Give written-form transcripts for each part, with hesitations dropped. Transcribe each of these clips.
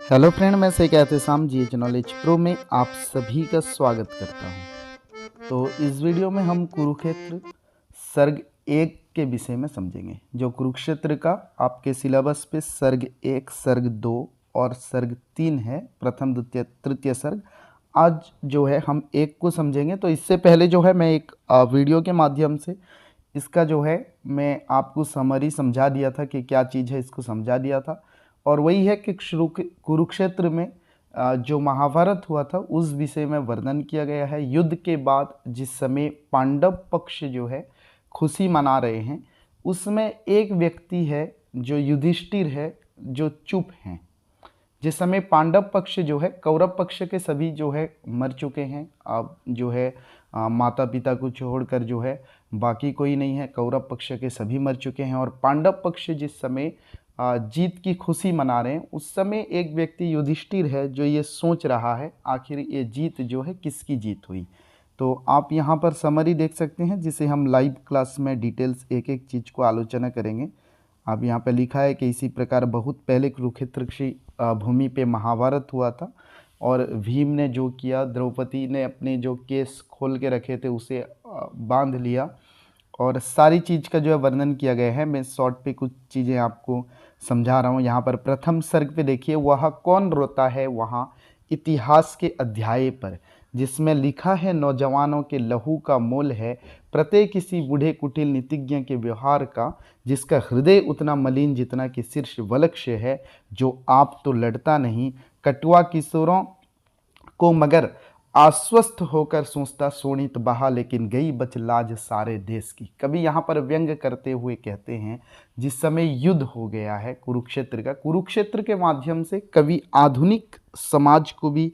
Hello friend, मैं से कहते शाम जीएच नॉलेज प्रो में आप सभी का स्वागत करता हूं। तो इस वीडियो में हम कुरुक्षेत्र सर्ग 1 के विषय में समझेंगे। जो कुरुक्षेत्र का आपके सिलेबस पे सर्ग 1, सर्ग 2 और सर्ग 3 है, प्रथम द्वितीय तृतीय सर्ग। आज जो है हम 1 को समझेंगे। तो इससे पहले जो है मैं एक वीडियो के माध्यम से इसका जो है मैं आपको समरी समझा दिया था कि क्या चीज़ है, इसको समझा दिया था। और वही है कि कुरुक्षेत्र में जो महाभारत हुआ था उस विषय में वर्णन किया गया है। युद्ध के बाद जिस समय पांडव पक्ष जो है खुशी मना रहे हैं, उसमें एक व्यक्ति है जो युधिष्ठिर है, जो चुप हैं। जिस समय पांडव पक्ष जो है, कौरव पक्ष के सभी जो है मर चुके हैं। अब जो है माता पिता को छोड़कर जो है बाकी कोई नहीं है। कौरव पक्ष के सभी मर चुके हैं और पांडव पक्ष जिस समय जीत की खुशी मना रहे हैं, उस समय एक व्यक्ति युधिष्ठिर है जो ये सोच रहा है आखिर ये जीत जो है किसकी जीत हुई। तो आप यहाँ पर समरी देख सकते हैं, जिसे हम लाइव क्लास में डिटेल्स एक एक चीज़ को आलोचना करेंगे। अब यहाँ पे लिखा है कि इसी प्रकार बहुत पहले कुरुक्षेत्र की भूमि पे महाभारत हुआ था और भीम ने जो किया, द्रौपदी ने अपने जो केस खोल के रखे थे उसे बांध लिया और सारी चीज़ का जो है वर्णन किया गया है। मैं शॉर्ट पे कुछ चीज़ें आपको समझा रहा हूँ। यहाँ पर प्रथम सर्ग पे देखिए, वह कौन रोता है वहाँ इतिहास के अध्याय पर, जिसमें लिखा है नौजवानों के लहू का मोल है प्रत्येक किसी बूढ़े कुटिल नीतिज्ञ के व्यवहार का, जिसका हृदय उतना मलिन जितना कि शीर्ष वलक्ष्य है, जो आप तो लड़ता नहीं कटुआ किशोरों को मगर आश्वस्त होकर सोचता शोणित बहा, लेकिन गई बच लाज सारे देश की। कवि यहाँ पर व्यंग करते हुए कहते हैं जिस समय युद्ध हो गया है कुरुक्षेत्र का, कुरुक्षेत्र के माध्यम से कवि आधुनिक समाज को भी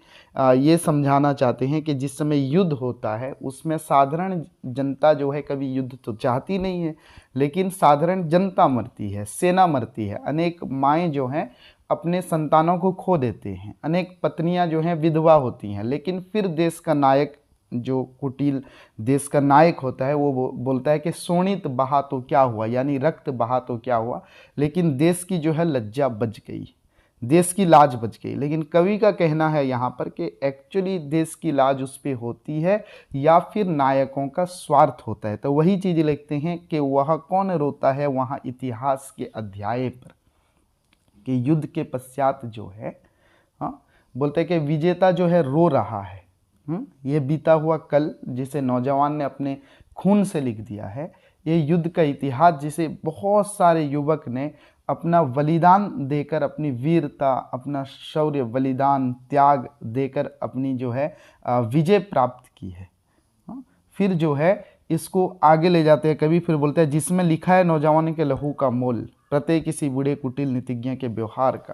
ये समझाना चाहते हैं कि जिस समय युद्ध होता है उसमें साधारण जनता जो है, कभी युद्ध तो चाहती नहीं है लेकिन साधारण जनता मरती है, सेना मरती है, अनेक माएँ जो हैं अपने संतानों को खो देते हैं, अनेक पत्नियां जो हैं विधवा होती हैं, लेकिन फिर देश का नायक जो कुटिल देश का नायक होता है वो बोलता है कि शोणित बहा तो क्या हुआ, यानी रक्त बहा तो क्या हुआ, लेकिन देश की जो है लज्जा बच गई, देश की लाज बच गई। लेकिन कवि का कहना है यहाँ पर कि एक्चुअली देश की लाज उस पर होती है या फिर नायकों का स्वार्थ होता है। तो वही चीज़ लिखते हैं कि वह कौन रोता है वहाँ इतिहास के अध्याय पर, कि युद्ध के पश्चात जो है, हाँ, बोलते हैं कि विजेता जो है रो रहा है। ये बीता हुआ कल जिसे नौजवान ने अपने खून से लिख दिया है, ये युद्ध का इतिहास जिसे बहुत सारे युवक ने अपना बलिदान देकर, अपनी वीरता, अपना शौर्य, बलिदान, त्याग देकर अपनी जो है विजय प्राप्त की है। फिर जो है इसको आगे ले जाते हैं कभी, फिर बोलते हैं जिसमें लिखा है नौजवान के लहू का मोल प्रत्येक किसी बूढ़े कुटिल नीतिज्ञ के व्यवहार का,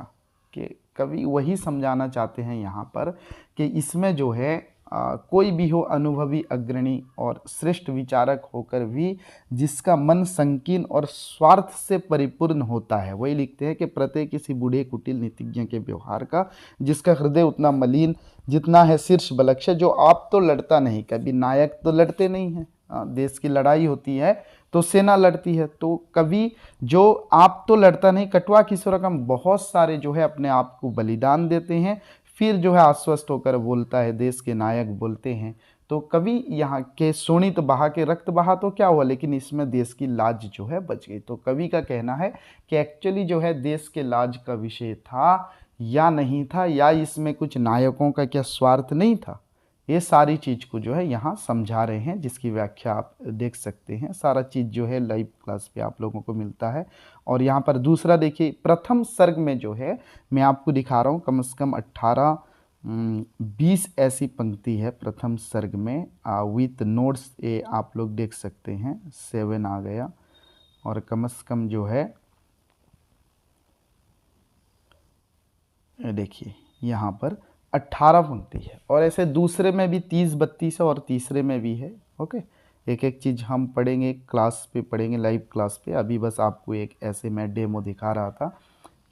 कि कवि वही समझाना चाहते हैं यहाँ पर कि इसमें जो है कोई भी हो अनुभवी, अग्रणी और श्रेष्ठ विचारक होकर भी जिसका मन संकीर्ण और स्वार्थ से परिपूर्ण होता है, वही लिखते हैं कि प्रत्येक किसी बूढ़े कुटिल नीतिज्ञ के व्यवहार का, जिसका हृदय उतना मलिन जितना है शीर्ष बलक्ष्य, जो आप तो लड़ता नहीं। कभी नायक तो लड़ते नहीं हैं, देश की लड़ाई होती है तो सेना लड़ती है, तो कभी जो आप तो लड़ता नहीं कटुआ किशोर का बहुत सारे जो है अपने आप को बलिदान देते हैं, फिर जो है आश्वस्त होकर बोलता है, देश के नायक बोलते हैं। तो कभी यहाँ के शोणित बहा के रक्त बहा तो क्या हुआ, लेकिन इसमें देश की लाज जो है बच गई। तो कवि का कहना है कि एक्चुअली जो है देश के लाज का विषय था या नहीं था, या इसमें कुछ नायकों का क्या स्वार्थ नहीं था, ये सारी चीज़ को जो है यहाँ समझा रहे हैं, जिसकी व्याख्या आप देख सकते हैं। सारा चीज़ जो है लाइव क्लास पे आप लोगों को मिलता है। और यहाँ पर दूसरा देखिए, प्रथम सर्ग में जो है मैं आपको दिखा रहा हूँ, कम से कम 18-20 ऐसी पंक्ति है प्रथम सर्ग में विथ नोट्स। ये आप लोग देख सकते हैं, 7 आ गया, और कम से कम जो है देखिए यहाँ पर 18 पंक्ति है, और ऐसे दूसरे में भी 30-32 है और तीसरे में भी है। ओके, एक एक चीज़ हम पढ़ेंगे, क्लास पे पढ़ेंगे, लाइव क्लास पे। अभी बस आपको एक ऐसे मैं डेमो दिखा रहा था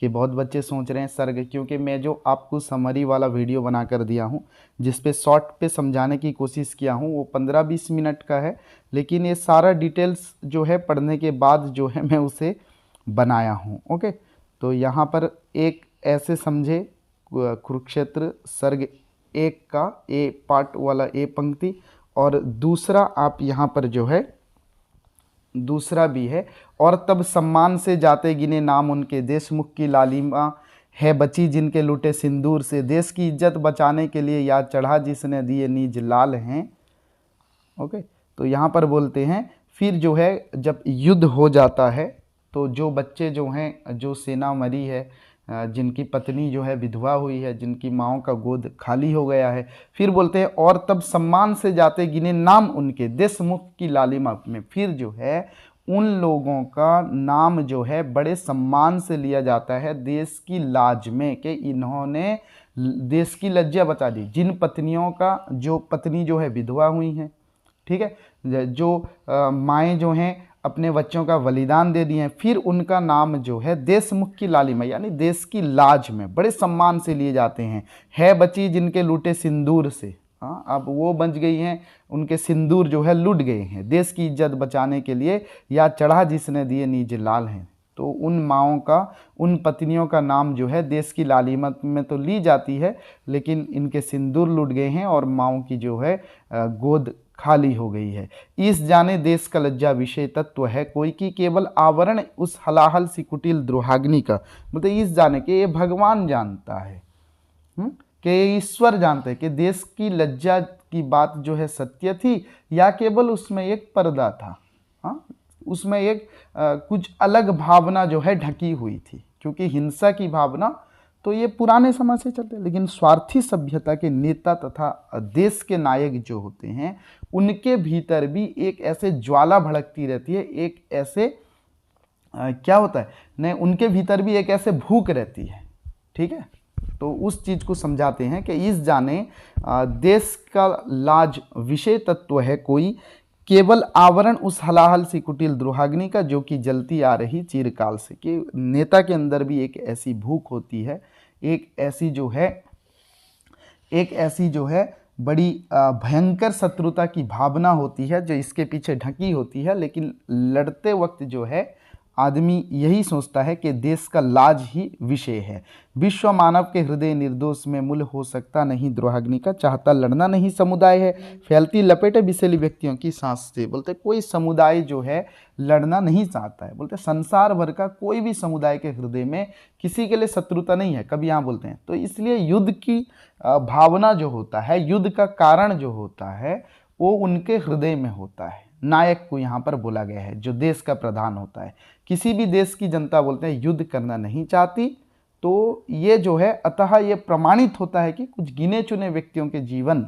कि बहुत बच्चे सोच रहे हैं सर्ग, क्योंकि मैं जो आपको समरी वाला वीडियो बना कर दिया हूँ जिस पे शॉर्ट पे समझाने की कोशिश किया हूँ, वो 15-20 मिनट का है, लेकिन ये सारा डिटेल्स जो है पढ़ने के बाद जो है मैं उसे बनाया हूँ। ओके, तो यहाँ पर एक ऐसे समझे कुरुक्षेत्र सर्ग 1 का ए पार्ट वाला ए पंक्ति, और दूसरा आप यहाँ पर जो है दूसरा भी है, और तब सम्मान से जाते गिने नाम उनके, देशमुख की लालिमा है बची जिनके लूटे सिंदूर से, देश की इज्जत बचाने के लिए याद चढ़ा जिसने दिए निज लाल हैं। ओके, तो यहाँ पर बोलते हैं फिर जो है जब युद्ध हो जाता है तो जो बच्चे जो हैं, जो सेना मरी है, जिनकी पत्नी जो है विधवा हुई है, जिनकी माँओं का गोद खाली हो गया है, फिर बोलते हैं और तब सम्मान से जाते गिने नाम उनके, देशमुख की लालिमा में फिर जो है उन लोगों का नाम जो है बड़े सम्मान से लिया जाता है देश की लाज में, कि इन्होंने देश की लज्जा बचा दी। जिन पत्नियों का, जो पत्नी जो है विधवा हुई हैं, ठीक है, जो माएँ जो हैं अपने बच्चों का बलिदान दे दिए हैं, फिर उनका नाम जो है देशमुख की लालिमा यानी देश की लाज में बड़े सम्मान से लिए जाते हैं। है बची जिनके लूटे सिंदूर से, हाँ अब वो बच गई हैं, उनके सिंदूर जो है लूट गए हैं, देश की इज्जत बचाने के लिए या चढ़ा जिसने दिए निज लाल हैं। तो उन माँओं का, उन पत्नियों का नाम जो है देश की लालिमा में तो ली जाती है, लेकिन इनके सिंदूर लूट गए हैं और माँओं की जो है गोद खाली हो गई है। इस जाने देश का लज्जा विषय तत्व है कोई, की केवल आवरण उस हलाहल सी कुटिल द्रोहाग्नि का, मतलब इस जाने के ये भगवान जानता है, कि ईश्वर जानते हैं कि देश की लज्जा की बात जो है सत्य थी या केवल उसमें एक पर्दा था, हाँ उसमें एक कुछ अलग भावना जो है ढकी हुई थी, क्योंकि हिंसा की भावना तो ये पुराने समय से चलते हैं, लेकिन स्वार्थी सभ्यता के नेता तथा देश के नायक जो होते हैं उनके भीतर भी एक ऐसे ज्वाला भड़कती रहती है, एक ऐसे क्या होता है नहीं, उनके भीतर भी एक ऐसे भूख रहती है, ठीक है। तो उस चीज़ को समझाते हैं कि इस जाने देश का लाज विषय तत्व है कोई, केवल आवरण उस हलाहल सी कुटिल द्रोहाग्नि का जो कि जलती आ रही चिरकाल से, कि नेता के अंदर भी एक ऐसी भूख होती है, एक ऐसी जो है बड़ी भयंकर शत्रुता की भावना होती है जो इसके पीछे ढकी होती है, लेकिन लड़ते वक्त जो है आदमी यही सोचता है कि देश का लाज ही विषय है। विश्व मानव के हृदय निर्दोष में मूल हो सकता नहीं द्रोहाग्नि का, चाहता लड़ना नहीं समुदाय है, फैलती लपेटे बिसेली व्यक्तियों की सांस से। बोलते कोई समुदाय जो है लड़ना नहीं चाहता है, बोलते संसार भर का कोई भी समुदाय के हृदय में किसी के लिए शत्रुता नहीं है, कभी यहाँ बोलते हैं। तो इसलिए युद्ध की भावना जो होता है, युद्ध का कारण जो होता है वो उनके हृदय में होता है। नायक को यहाँ पर बोला गया है जो देश का प्रधान होता है। किसी भी देश की जनता बोलते हैं युद्ध करना नहीं चाहती, तो ये जो है अतः ये प्रमाणित होता है कि कुछ गिने चुने व्यक्तियों के जीवन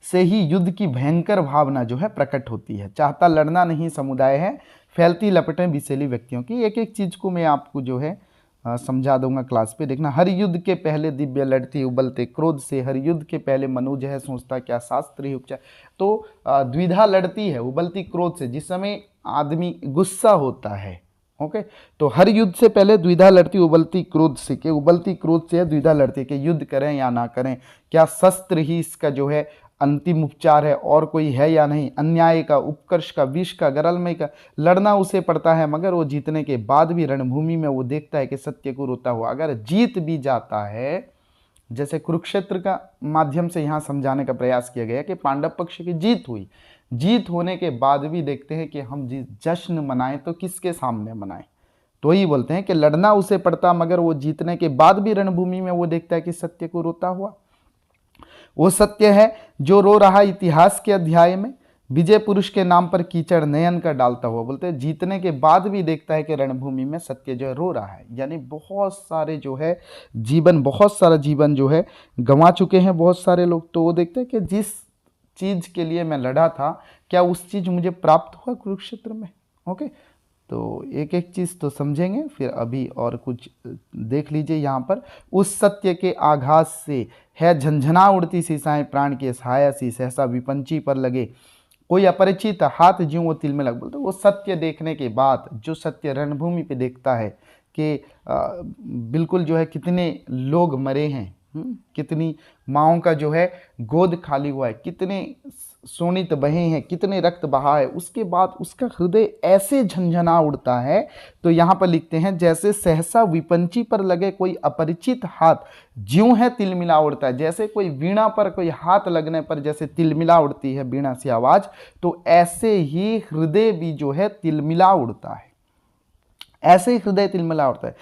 से ही युद्ध की भयंकर भावना जो है प्रकट होती है। चाहता लड़ना नहीं समुदाय है, फैलती लपटें बिसेली व्यक्तियों की। एक एक चीज को मैं आपको जो है समझा दूंगा क्लास पे, देखना। हर युद्ध के पहले दिव्य लड़ती उबलते क्रोध से, हर युद्ध के पहले मनुज है सोचता क्या शास्त्र ही उपचार। तो द्विधा लड़ती है उबलती क्रोध से, जिस समय आदमी गुस्सा होता है। ओके, तो हर युद्ध से पहले द्विधा लड़ती उबलती क्रोध से, कि उबलती क्रोध से द्विधा लड़ती है कि युद्ध करें या ना करें, क्या शस्त्र ही इसका जो है अंतिम उपचार है और कोई है या नहीं, अन्याय का, उपकर्ष का, विष का, गरलमय का लड़ना उसे पड़ता है, मगर वो जीतने के बाद भी रणभूमि में वो देखता है कि सत्य को रोता हुआ। अगर जीत भी जाता है, जैसे कुरुक्षेत्र का माध्यम से यहाँ समझाने का प्रयास किया गया कि पांडव पक्ष की जीत हुई, जीत होने के बाद भी देखते हैं कि हम जश्न मनाएं तो किसके सामने मनाएं। तो ही बोलते हैं कि लड़ना उसे पड़ता, मगर वो जीतने के बाद भी रणभूमि में वो देखता है कि सत्य को रोता हुआ। वो सत्य है जो रो रहा इतिहास के अध्याय में, विजय पुरुष के नाम पर कीचड़ नयन का डालता हुआ। बोलते हैं जीतने के बाद भी देखता है कि रणभूमि में सत्य जो है रो रहा है। यानी बहुत सारे जो है जीवन, बहुत सारा जीवन जो है गंवा चुके हैं बहुत सारे लोग। तो वो देखते हैं कि जिस चीज के लिए मैं लड़ा था, क्या उस चीज मुझे प्राप्त हुआ कुरुक्षेत्र में। ओके, तो एक एक चीज तो समझेंगे, फिर अभी और कुछ देख लीजिए। यहाँ पर उस सत्य के आघात से है झंझना उड़ती सीसाएं प्राण के सहाया सी, सहसा विपंची पर लगे कोई अपरिचित हाथ ज्यों वो तिल में लग। बोलते वो सत्य देखने के बाद, जो सत्य रणभूमि पे देखता है कि बिल्कुल जो है कितने लोग मरे हैं, कितनी माँओं का जो है गोद खाली हुआ है, कितने शोणित बहे हैं, कितने रक्त बहा है, उसके बाद उसका हृदय ऐसे झंझना उड़ता है। तो यहाँ पर लिखते हैं जैसे सहसा विपंची पर लगे कोई अपरिचित हाथ ज्यों है तिलमिला उड़ता है। जैसे कोई वीणा पर कोई हाथ लगने पर जैसे तिलमिला उड़ती है वीणा सी आवाज, तो ऐसे ही हृदय भी जो है तिलमिला उड़ता है, ऐसे ही हृदय तिलमिला उड़ता है।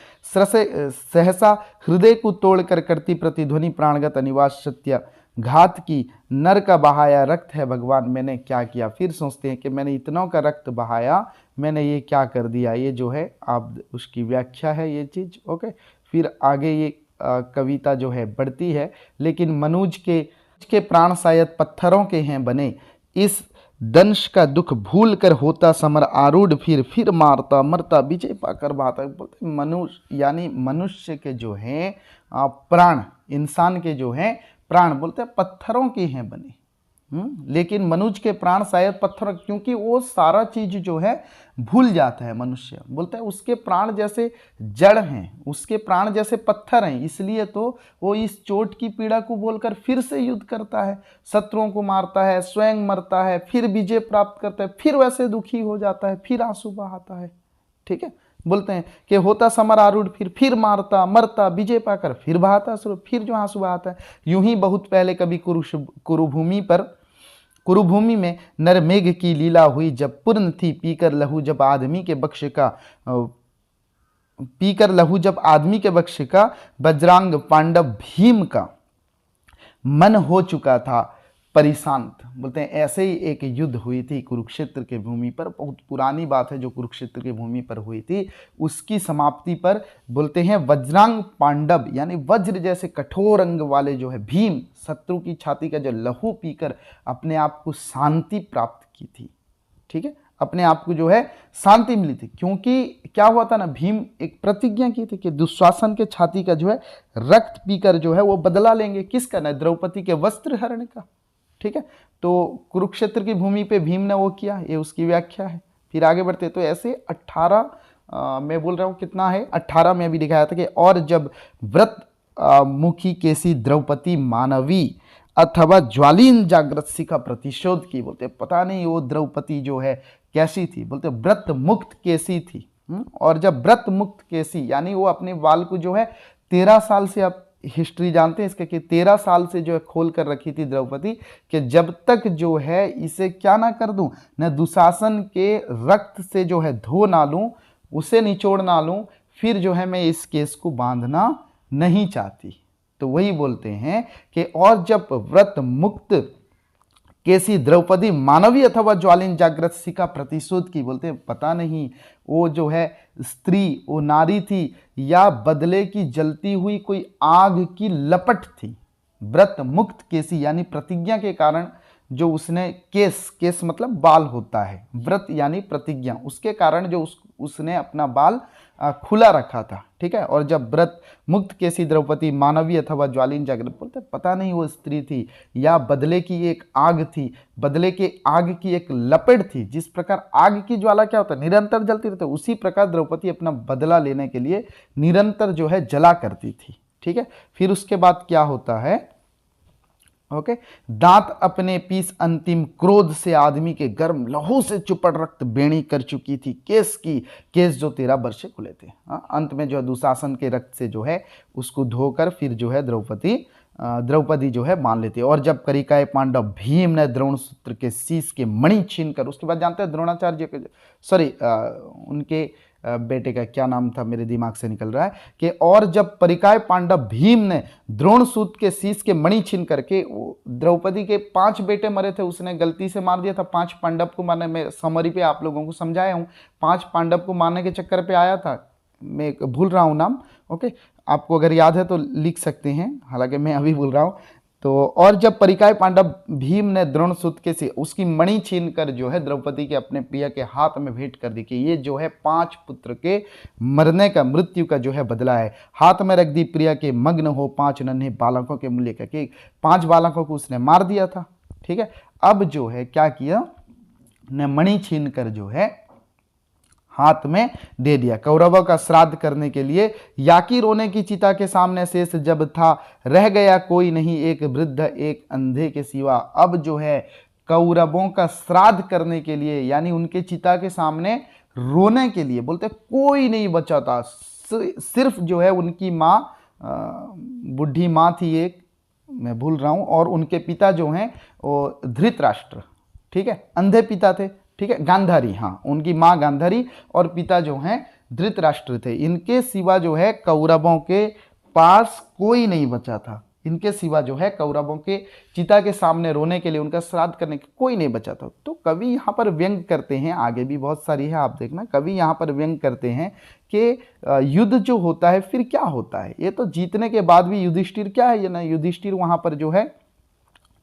सहसा हृदय को तोड़कर करती प्रतिध्वनि प्राणगत अनिवास सत्य घात की नर का बहाया रक्त है भगवान मैंने क्या किया। फिर सोचते हैं कि मैंने इतनों का रक्त बहाया, मैंने ये क्या कर दिया। ये जो है आप उसकी व्याख्या है ये चीज। ओके, फिर आगे ये कविता जो है बढ़ती है। लेकिन मनुज के प्राण शायद पत्थरों के हैं बने, इस दंश का दुख भूल कर होता समर आरूढ़ फिर मारता मरता विजय पाकर भाता। बोलते मनुष्य यानी मनुष्य के जो है प्राण, इंसान के जो है प्राण बोलते हैं पत्थरों के हैं बने। लेकिन मनुष्य के प्राण शायद पत्थर, क्योंकि वो सारा चीज जो है भूल जाता है मनुष्य। बोलते हैं उसके प्राण जैसे जड़ हैं, उसके प्राण जैसे पत्थर हैं, इसलिए तो वो इस चोट की पीड़ा को बोलकर फिर से युद्ध करता है, शत्रुओं को मारता है, स्वयं मरता है, फिर विजय प्राप्त करता है, फिर वैसे दुखी हो जाता है, फिर आंसू बहाता है। ठीक है, बोलते हैं कि होता समर आरूढ़ फिर मारता मरता विजय पाकर फिर बहाता शुरू, फिर जो आंसू बहाता है। यूं ही बहुत पहले कभी कुरुभूमि में नरमेघ की लीला हुई, जब पूर्ण थी पीकर लहू जब आदमी के बक्ष का बजरंग पांडव भीम का मन हो चुका था परिशांत। बोलते हैं ऐसे ही एक युद्ध हुई थी कुरुक्षेत्र के भूमि पर, बहुत पुरानी बात है जो कुरुक्षेत्र के भूमि पर हुई थी। उसकी समाप्ति पर बोलते हैं वज्रांग पांडव यानी वज्र जैसे कठोर अंग वाले जो है भीम, शत्रु की छाती का जो लहू पीकर अपने आप को शांति प्राप्त की थी। ठीक है, अपने आप को जो है शांति मिली थी, क्योंकि क्या हुआ था ना, भीम एक प्रतिज्ञा की थी कि दुशासन के छाती का जो है रक्त पीकर जो है वो बदला लेंगे। किसका ना, द्रौपदी के वस्त्र हरण का। ठीक है, तो कुरुक्षेत्र की भूमि पे भीम ने वो किया, ये उसकी व्याख्या है। फिर आगे बढ़ते तो ऐसे 18 मैं बोल रहा हूँ कितना है 18 में भी दिखाया था कि और जब व्रत मुखी केसी द्रौपदी मानवी अथवा ज्वालीन जागृत का प्रतिशोध की। बोलते पता नहीं वो द्रौपदी जो है कैसी थी, बोलते व्रत मुक्त केसी थी। और जब व्रत मुक्त केसी यानी वो अपने बाल को जो है 13 साल से, आप हिस्ट्री जानते हैं इसके कि 13 साल से जो है खोल कर रखी थी द्रौपदी कि जब तक जो है इसे क्या ना कर दूं, न दुशासन के रक्त से जो है धो ना लूं, उसे निचोड़ ना लूं, फिर जो है मैं इस केस को बांधना नहीं चाहती। तो वही बोलते हैं कि और जब व्रत मुक्त केसी द्रौपदी मानवी अथवा ज्वालीन जागृत का प्रतिशोध की। बोलते हैं पता नहीं वो जो है स्त्री, वो नारी थी या बदले की जलती हुई कोई आग की लपट थी। व्रत मुक्त केसी यानी प्रतिज्ञा के कारण जो उसने केस मतलब बाल होता है, व्रत यानी प्रतिज्ञा, उसके कारण जो उसने अपना बाल खुला रखा था। ठीक है, और जब व्रत मुक्त केसी द्रौपदी मानवी अथवा ज्वालीन जागृत, बोलते पता नहीं वो स्त्री थी या बदले की एक आग थी, बदले के आग की एक लपेट थी। जिस प्रकार आग की ज्वाला क्या होता है, निरंतर जलती रहती है, उसी प्रकार द्रौपदी अपना बदला लेने के लिए निरंतर जो है जला करती थी। ठीक है, फिर उसके बाद क्या होता है, ओके, दांत अपने पीस अंतिम क्रोध से आदमी के गर्म लहू से चुपड़ रक्त बेणी कर चुकी थी केस जो 13 वर्ष से खुले थे। अंत में जो है दुशासन के रक्त से जो है उसको धोकर फिर जो है द्रौपदी जो है मान लेती है। और जब करिकाए पांडव भीम ने द्रोण सूत्र के शीश के मणि छीन कर, उसके बाद जानते हैं द्रोणाचार्य के, उनके बेटे का क्या नाम था मेरे दिमाग से निकल रहा है, कि और जब परिकाय पांडव भीम ने द्रोण सूत के शीश के मणि छीन करके, द्रौपदी के 5 बेटे मरे थे, उसने गलती से मार दिया था 5 पांडव को मारने में। समरी पे आप लोगों को समझाया हूँ, 5 पांडव को मारने के चक्कर पे आया था, मैं भूल रहा हूँ नाम। ओके, आपको अगर याद है तो लिख सकते हैं, हालांकि मैं अभी भूल रहा हूँ। तो और जब परिकाय पांडव भीम ने द्रोणसूत के से उसकी मणि छीन कर जो है द्रौपदी के अपने प्रिय के हाथ में भेंट कर दी कि ये जो है 5 पुत्र के मरने का, मृत्यु का जो है बदला है। हाथ में रख दी प्रिया के मग्न हो 5 नन्हे बालकों के मूल्य का, कि 5 बालकों को उसने मार दिया था। ठीक है, अब जो है क्या किया ने, मणि छीन कर जो है हाथ में दे दिया। कौरवों का श्राद्ध करने के लिए याकी रोने की चिता के सामने शेष जब था, रह गया कोई नहीं एक वृद्ध एक अंधे के सिवा। अब जो है कौरवों का श्राद्ध करने के लिए, यानी उनके चिता के सामने रोने के लिए। बोलते कोई नहीं बचा था, सिर्फ जो है उनकी माँ, बुढ़ी माँ थी एक, मैं भूल रहा हूँ, और उनके पिता जो हैं वो धृतराष्ट्र, ठीक है, अंधे पिता थे, ठीक है, गांधारी, हाँ, उनकी माँ गांधारी और पिता जो हैं धृतराष्ट्र थे। इनके सिवा जो है कौरवों के पास कोई नहीं बचा था, इनके सिवा जो है कौरवों के चिता के सामने रोने के लिए, उनका श्राद्ध करने के कोई नहीं बचा था। तो कवि यहाँ पर व्यंग करते हैं, आगे भी बहुत सारी है आप देखना, कवि यहाँ पर व्यंग करते हैं कि युद्ध जो होता है फिर क्या होता है। ये तो जीतने के बाद भी युधिष्ठिर क्या है, ये ना युधिष्ठिर वहाँ पर जो है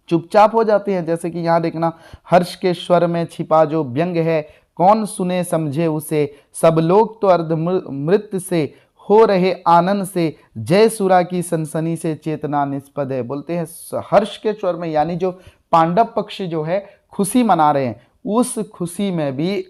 चुपचाप हो जाते हैं। जैसे कि यहाँ देखना, हर्ष के स्वर में छिपा जो व्यंग है, कौन सुने समझे उसे, सब लोग तो अर्धमृत से हो रहे आनंद से, जय सुरा की सनसनी से चेतना निष्पद है। बोलते हैं हर्ष के स्वर में, यानी जो पांडव पक्ष जो है खुशी मना रहे हैं, उस खुशी में भी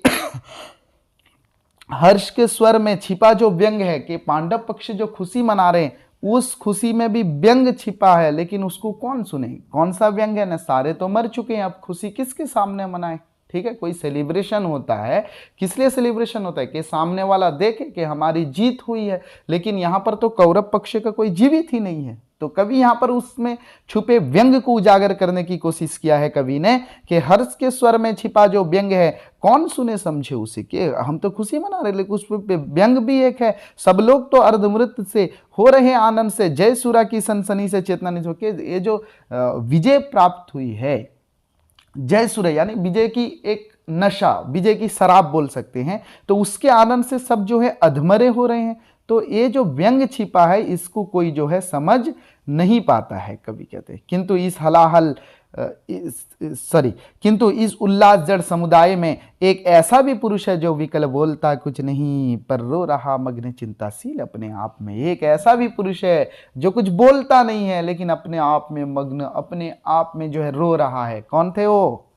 हर्ष के स्वर में छिपा जो व्यंग है कि पांडव पक्ष जो खुशी मना रहे हैं, उस खुशी में भी व्यंग छिपा है, लेकिन उसको कौन सुने। कौन सा व्यंग है ना, सारे तो मर चुके हैं, अब खुशी किसके सामने मनाए, ठीक है। कोई सेलिब्रेशन होता है, किस लिए सेलिब्रेशन होता है कि सामने वाला देखे कि हमारी जीत हुई है, लेकिन यहाँ पर तो कौरव पक्ष का कोई जीवित ही नहीं है। तो कवि यहाँ पर उसमें छुपे व्यंग को उजागर करने की कोशिश किया है कवि ने कि हर्ष के स्वर में छिपा जो व्यंग है, कौन सुने समझे उसे, कि हम तो खुशी मना रहे लेकिन उस पर व्यंग भी एक है। सब लोग तो अर्धमृत से हो रहे आनंद से, जय सुरा की सनसनी से चेतना नहीं सो, के ये जो विजय प्राप्त हुई है, जय सुरा यानी विजय की एक नशा, विजय की शराब बोल सकते हैं, तो उसके आनंद से सब जो है अधमरे हो रहे हैं। तो ये जो व्यंग छिपा है इसको कोई जो है समझ नहीं पाता है, कवि कहते हैं। किंतु इस उल्लास जड़ समुदाय में एक ऐसा भी पुरुष है जो विकल बोलता कुछ नहीं पर रो रहा मग्न चिंताशील अपने आप में। एक ऐसा भी पुरुष है जो कुछ बोलता नहीं है लेकिन अपने आप में मग्न, अपने आप में जो है रो रहा है। कौन थे वो,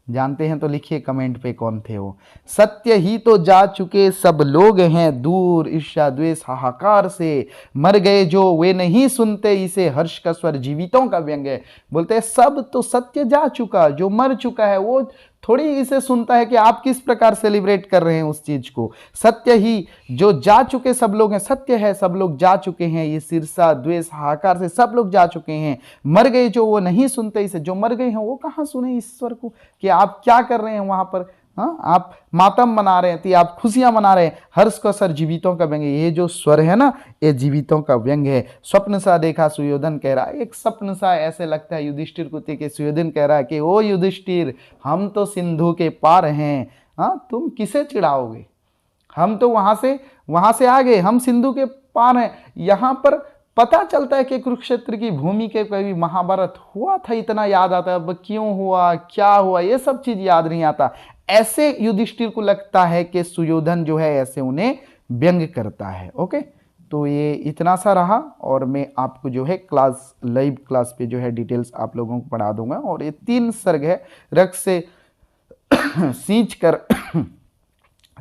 जानते हैं तो लिखिए कमेंट पे कौन थे वो। सत्य ही तो जा चुके सब लोग हैं दूर, ईर्ष्या द्वेष हाहाकार से मर गए जो वे नहीं सुनते इसे, हर्ष का स्वर जीवितों का व्यंग है। बोलते हैं सब तो सत्य जा चुका, जो मर चुका है वो थोड़ी इसे सुनता है कि आप किस प्रकार सेलिब्रेट कर रहे हैं उस चीज को। सत्य ही जो जा चुके सब लोग हैं, सत्य है सब लोग जा चुके हैं, ये ईर्ष्या द्वेष हाहाकार से सब लोग जा चुके हैं। मर गए जो वो नहीं सुनते इसे, जो मर गए हैं वो कहाँ सुने ईश्वर को कि आप क्या कर रहे हैं वहां पर। हाँ, आप मातम मना रहे थे, आप खुशियां मना रहे हैं। हर्ष का स्वर जीवितों का व्यंग है, ये जो स्वर है ना ये जीवितों का व्यंग है। स्वप्न सा देखा सुयोधन कह रहा है, एक स्वप्न सा ऐसे लगता है युधिष्ठिर को कि सुयोधन कह रहा है कि ओ युधिष्ठिर, हम तो सिंधु के पार हैं, हाँ तुम किसे चिढ़ाओगे, हम तो वहां से आ गए, हम सिंधु के पार हैं। यहाँ पर पता चलता है कि कुरुक्षेत्र की भूमि के कभी महाभारत हुआ था इतना याद आता है, अब क्यों हुआ क्या हुआ ये सब चीज याद नहीं आता। ऐसे युधिष्ठिर को लगता है कि सुयोधन जो है ऐसे उन्हें व्यंग करता है। ओके, तो ये इतना सा रहा और मैं आपको जो है लाइव क्लास पे जो है डिटेल्स आप लोगों को पढ़ा दूंगा। और ये 3 सर्ग है, रक्त से सींच कर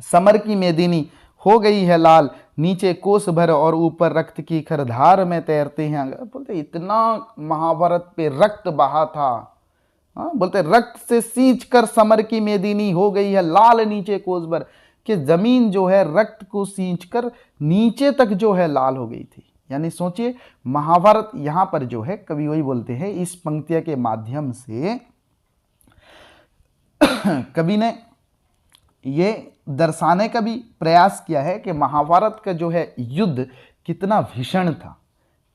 समर की मेदिनी हो गई है लाल, नीचे कोस भर और ऊपर रक्त की खरधार में तैरते हैं। बोलते इतना महाभारत पे रक्त बहा था, हाँ बोलते रक्त से सींच कर समर की मेदिनी हो गई है लाल, नीचे कोस भर, कि जमीन जो है रक्त को सींच कर नीचे तक जो है लाल हो गई थी। यानी सोचिए महाभारत यहाँ पर जो है कवि वही बोलते हैं, इस पंक्तियों के माध्यम से कवि ने ये दर्शाने का भी प्रयास किया है कि महाभारत का जो है युद्ध कितना भीषण था,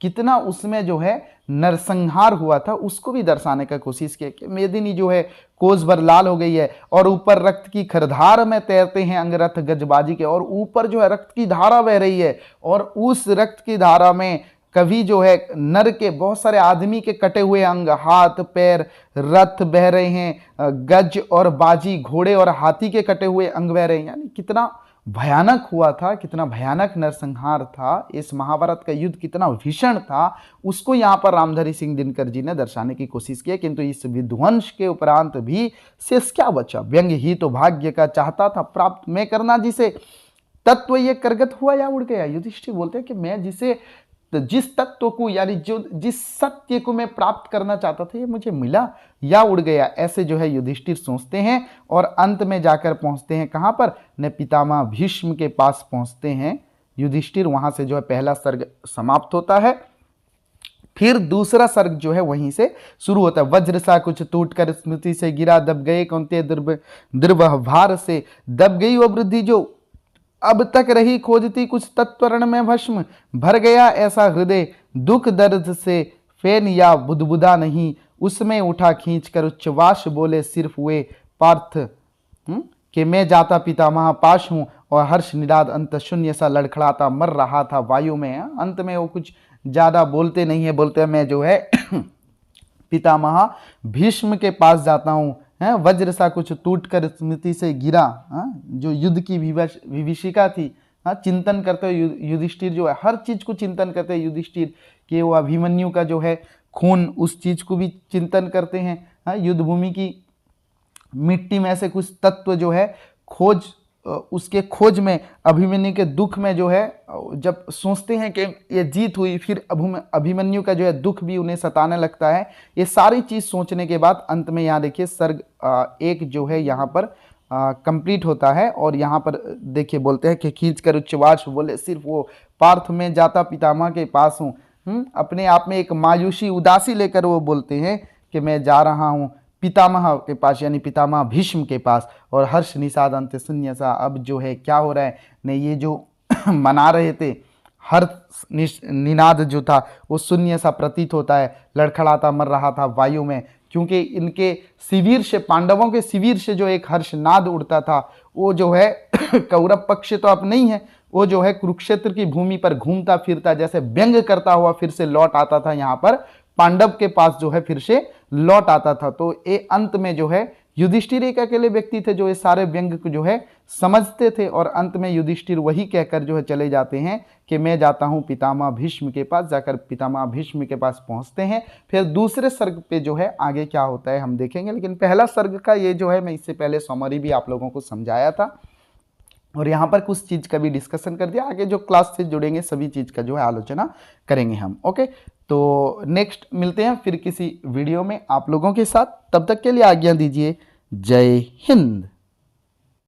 कितना उसमें जो है नरसंहार हुआ था, उसको भी दर्शाने का कोशिश किया कि मेदिनी जो है कोस भर लाल हो गई है और ऊपर रक्त की खरधार में तैरते हैं अंगरथ गजबाजी के, और ऊपर जो है रक्त की धारा बह रही है और उस रक्त की धारा में कभी जो है नर के बहुत सारे आदमी के कटे हुए अंग, हाथ पैर, रथ बह रहे हैं, गज और बाजी घोड़े और हाथी के कटे हुए अंग बह रहे हैं। यानी कितना भयानक हुआ था, कितना भयानक नरसंहार था, इस महाभारत का युद्ध कितना भीषण था, उसको यहाँ पर रामधारी सिंह दिनकर जी ने दर्शाने की कोशिश की। किंतु इस विध्वंस के उपरांत भी शेष क्या बचा, व्यंग ही तो भाग्य का चाहता था प्राप्त मैं करना जिसे, तत्व ये करगत हुआ या उड़ गया। युधिष्ठिर बोलते हैं कि मैं जिसे जिस तत्व को यानी जो जिस सत्य को मैं प्राप्त करना चाहता था ये मुझे मिला या उड़ गया, ऐसे जो है युधिष्ठिर सोचते हैं और अंत में जाकर पहुंचते हैं कहां पर, न पितामह भीष्म के पास पहुंचते हैं युधिष्ठिर। वहां से जो है पहला सर्ग समाप्त होता है। फिर दूसरा सर्ग जो है वहीं से शुरू होता है। वज्र सा कुछ टूटकर स्मृति से गिरा, दब गए कौन्तेय दुर्वह भार से, दब गई वो वृद्धि जो अब तक रही खोजती, कुछ तत्वरण में भस्म भर गया ऐसा हृदय, दुख दर्द से फेन या बुदबुदा नहीं, उसमें उठा खींच कर उच्चवास बोले सिर्फ वे पार्थ कि मैं जाता पितामह पाश हूं, और हर्ष निराद अंत शून्य सा लड़खड़ाता मर रहा था वायु में। अंत में वो कुछ ज्यादा बोलते नहीं है, बोलते मैं जो है पितामह भीष्म के पास जाता हूँ, वज्र सा कुछ टूट कर स्मृति से गिरा, जो युद्ध की विभीषिका थी, चिंतन करते हुए युधिष्ठिर जो है हर चीज को चिंतन करते हैं युधिष्ठिर कि वो अभिमन्यु का जो है खून, उस चीज को भी चिंतन करते हैं। युद्ध भूमि की मिट्टी में से कुछ तत्व जो है खोज, उसके खोज में अभिमन्यु के दुख में जो है जब सोचते हैं कि ये जीत हुई, फिर अभिमन्यु का जो है दुख भी उन्हें सताने लगता है। ये सारी चीज सोचने के बाद अंत में यहाँ देखिए सर्ग 1 जो है यहाँ पर कंप्लीट होता है। और यहाँ पर देखिए बोलते हैं कि खींच कर उच्चवास बोले सिर्फ वो पार्थ में जाता पितामह के पास हूँ। अपने आप में एक मायूसी उदासी लेकर वो बोलते हैं कि मैं जा रहा हूँ पितामह के पास, यानी पितामह भीष्म के पास। और हर्ष निषाद अंत शून्य सा, अब जो है क्या हो रहा है ने, ये जो मना रहे थे हर्ष निनाद जो था वो शून्य सा प्रतीत होता है, लड़खड़ाता मर रहा था वायु में, क्योंकि इनके शिविर से, पांडवों के शिविर से जो एक हर्षनाद उड़ता था वो जो है कौरव पक्ष तो अब नहीं है, वो जो है कुरुक्षेत्र की भूमि पर घूमता फिरता जैसे व्यंग करता हुआ फिर से लौट आता था, यहाँ पर पांडव के पास जो है फिर से लौट आता था। तो ये अंत में जो है युधिष्ठिर एक अकेले व्यक्ति थे जो ये सारे व्यंग को जो है समझते थे, और अंत में युधिष्ठिर वही कहकर जो है चले जाते हैं कि मैं जाता हूं पितामह भीष्म के पास। जाकर पितामह भीष्म के पास पहुंचते हैं। फिर दूसरे सर्ग पे जो है आगे क्या होता है हम देखेंगे, लेकिन पहला सर्ग का ये जो है मैं इससे पहले समरी भी आप लोगों को समझाया था और यहाँ पर कुछ चीज़ का भी डिस्कशन कर दिया। आगे जो क्लास से जुड़ेंगे सभी चीज़ का जो है आलोचना करेंगे हम। ओके, तो नेक्स्ट मिलते हैं फिर किसी वीडियो में आप लोगों के साथ। तब तक के लिए आज्ञा दीजिए। जय हिंद।